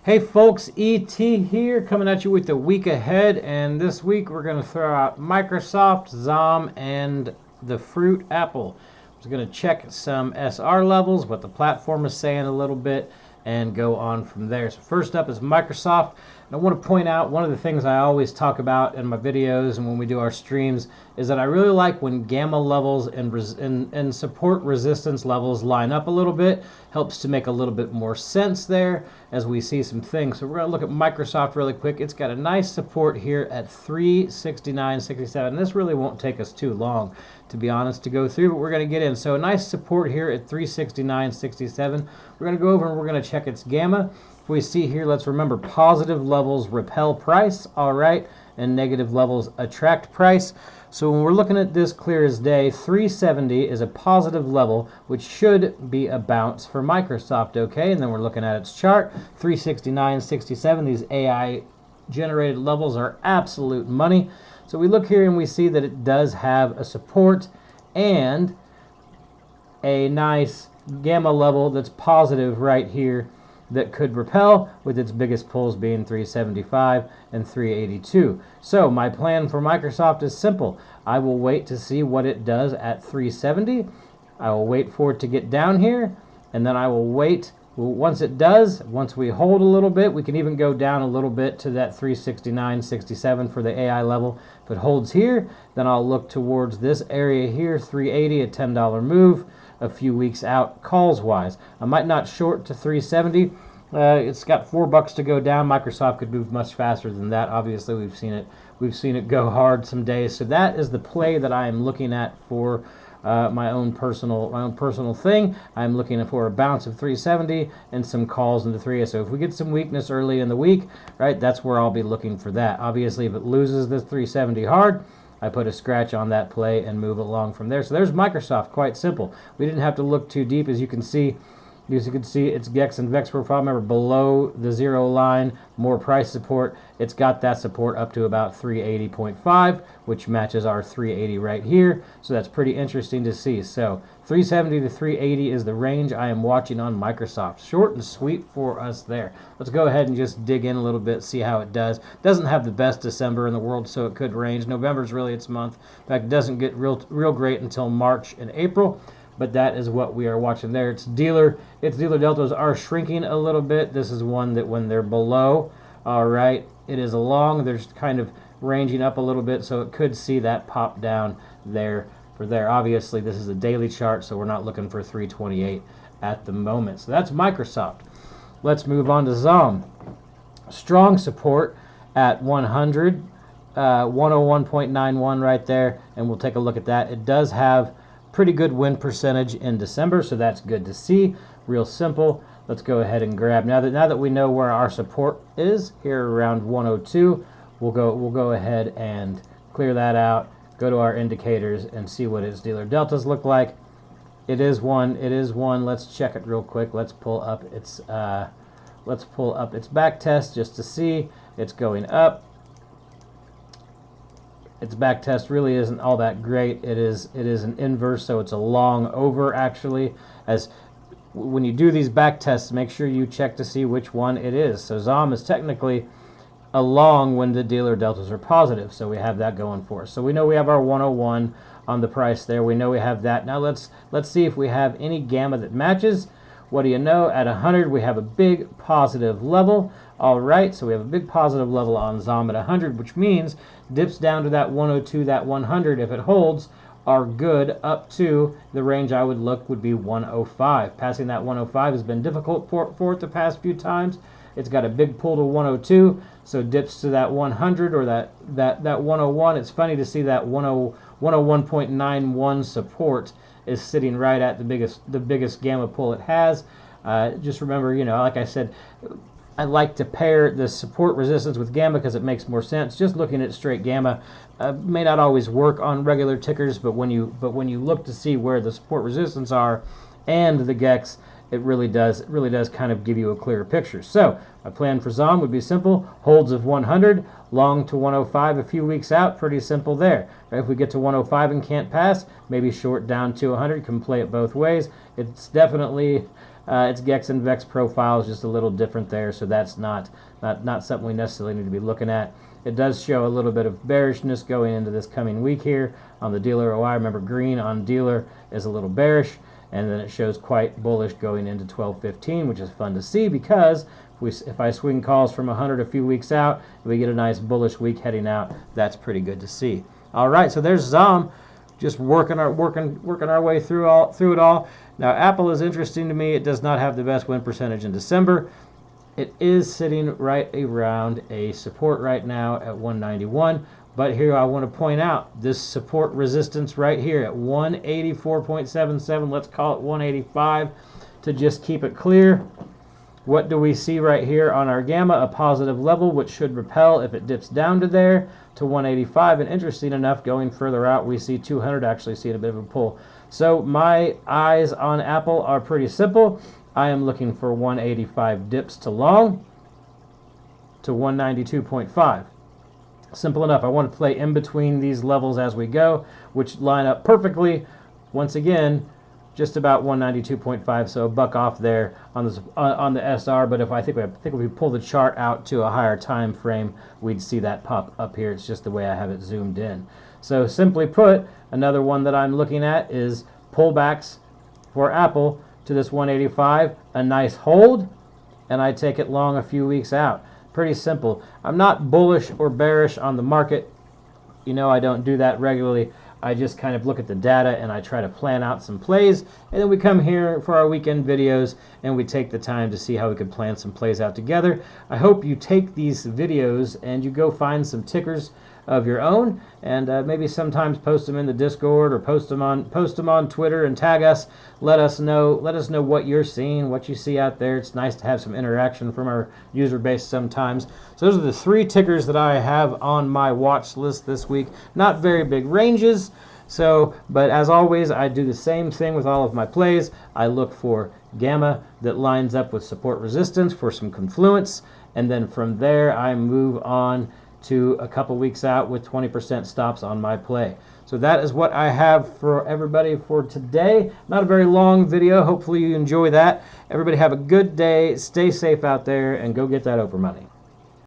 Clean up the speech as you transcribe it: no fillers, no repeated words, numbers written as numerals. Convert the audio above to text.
Hey folks, ET here coming at you with the week ahead, and this week we're going to throw out Microsoft, XOM, and the fruit apple. We're going to check some SR levels, what the platform is saying a little bit, and go on from there. So first up is Microsoft. And I want to point out one of the things I always talk about in my videos and when we do our streams is that I really like when gamma levels and support resistance levels line up a little bit. Helps to make a little bit more sense there as we see some things. So we're going to look at Microsoft really quick. It's got a nice support here at 369.67. This really won't take us too long, to be honest, to go through, but we're going to get in. So a nice support here at 369.67. We're going to go over and we're going to check its gamma. If we see here, let's remember positive levels repel price, all right, and negative levels attract price. So when we're looking at this clear as day, 370 is a positive level, which should be a bounce for Microsoft, okay? And then we're looking at its chart, 369.67. These AI generated levels are absolute money. So we look here and we see that it does have a support and a nice gamma level that's positive right here that could repel, with its biggest pulls being 375 and 382. So my plan for Microsoft is simple. I will wait to see what it does at 370. I will wait for it to get down here, and then I will wait. Once it does, once we hold a little bit, we can even go down a little bit to that 369.67 for the AI level. If it holds here, then I'll look towards this area here, 380, a $10 move a few weeks out calls wise. I might not short to 370. It's got $4 to go down. Microsoft could move much faster than that. Obviously, we've seen it go hard some days. So that is the play that I am looking at for my own personal thing. I'm looking for a bounce of 370 and some calls into 3. So if we get some weakness early in the week, right, that's where I'll be looking for that. Obviously, if it loses this 370 hard, I put a scratch on that play and move along from there. So there's Microsoft, quite simple. We didn't have to look too deep. As you can see, its Gex and Vex profile. Remember, below the zero line, more price support. It's got that support up to about 380.5, which matches our 380 right here. So that's pretty interesting to see. So 370 to 380 is the range I am watching on Microsoft. Short and sweet for us there. Let's go ahead and just dig in a little bit, see how it does. Doesn't have the best December in the world, so it could range. November is really its month. In fact, it doesn't get real great until March and April. But that is what we are watching there. Its dealer deltas are shrinking a little bit. This is one that when they're below, all right, it is along. They're just kind of ranging up a little bit, so it could see that pop down there for there. Obviously, this is a daily chart, so we're not looking for 328 at the moment. So that's Microsoft. Let's move on to XOM. Strong support at 100, 101.91 right there, and we'll take a look at that. It does have pretty good win percentage in December, so that's good to see. Real simple. Let's go ahead and grab now that we know where our support is here around 102. We'll go ahead and clear that out. Go to our indicators and see what its dealer deltas look like. It is one. Let's check it real quick. Let's pull up its back test just to see it's going up. Its back test really isn't all that great. It is an inverse, so it's a long over actually. As when you do these back tests, make sure you check to see which one it is. So XOM is technically a long when the dealer deltas are positive, so we have that going for us. So we know we have our 101 on the price there. We know we have that. Now let's see if we have any gamma that matches. What do you know? At 100, we have a big positive level. All right, so we have a big positive level on XOM at 100, which means dips down to that 102, that 100. If it holds, are good up to the range I would look would be 105. Passing that 105 has been difficult for it the past few times. It's got a big pull to 102, so dips to that 100 or that 101. It's funny to see that 101.91 support is sitting right at the biggest gamma pull it has. Just remember, like I said, I like to pair the support resistance with gamma because it makes more sense. Just looking at straight gamma may not always work on regular tickers, but when you look to see where the support resistance are and the Gex, it really does kind of give you a clearer picture. So my plan for XOM would be simple: holds of 100, long to 105 a few weeks out. Pretty simple there. Right? If we get to 105 and can't pass, maybe short down to 100. Can play it both ways. It's definitely Its Gex and Vex profile is just a little different there, so that's not something we necessarily need to be looking at. It does show a little bit of bearishness going into this coming week here on the dealer OI. Remember, green on dealer is a little bearish, and then it shows quite bullish going into 12.15, which is fun to see because if I swing calls from 100 a few weeks out, we get a nice bullish week heading out. That's pretty good to see. All right, so there's ZOM, just working our way through it all. Now, Apple is interesting to me. It does not have the best win percentage in December. It is sitting right around a support right now at 191. But here I want to point out this support resistance right here at 184.77. Let's call it 185 to just keep it clear. What do we see right here on our gamma? A positive level, which should repel if it dips down to there to 185. And interesting enough, going further out, we see 200 actually seeing a bit of a pull. So my eyes on Apple are pretty simple. I am looking for 185 dips to long to 192.5. Simple enough. I want to play in between these levels as we go, which line up perfectly, once again, just about 192.5, so a buck off there on the SR. But I think if we pull the chart out to a higher time frame, we'd see that pop up here. It's just the way I have it zoomed in. So simply put, another one that I'm looking at is pullbacks for Apple to this 185, a nice hold, and I take it long a few weeks out. Pretty simple. I'm not bullish or bearish on the market. You know, I don't do that regularly. I just kind of look at the data and I try to plan out some plays, and then we come here for our weekend videos and we take the time to see how we could plan some plays out together. I hope you take these videos and you go find some tickers of your own, and maybe sometimes post them in the Discord or post them on Twitter and tag us. Let us know what you're seeing, what you see out there. It's nice to have some interaction from our user base sometimes. So those are the 3 tickers that I have on my watch list this week. Not very big ranges, but as always, I do the same thing with all of my plays. I look for gamma that lines up with support resistance for some confluence, and then from there I move on to a couple weeks out with 20% stops on my play. So that is what I have for everybody for today. Not a very long video. Hopefully you enjoy that. Everybody have a good day. Stay safe out there and go get that Oprah money.